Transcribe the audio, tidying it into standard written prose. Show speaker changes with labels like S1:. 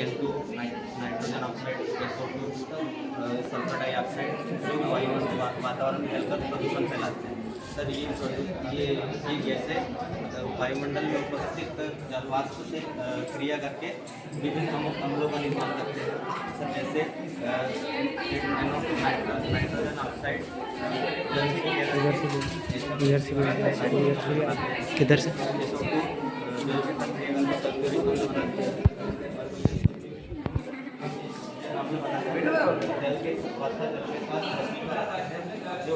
S1: S2 nitrogen oxide, SO2 sulphur dioxide जो वातावरण में मिलकर प्रदूषण फैलाते हैं। सर ये गैसें वायुमंडल में उपस्थित जलवाष्प से क्रिया करके विभिन्न अम्लों का निर्माण करते हैं। सर जैसे नाइट्रोजन ऑक्साइड
S2: किधर से
S1: जल के वर्षा जल के साथ जो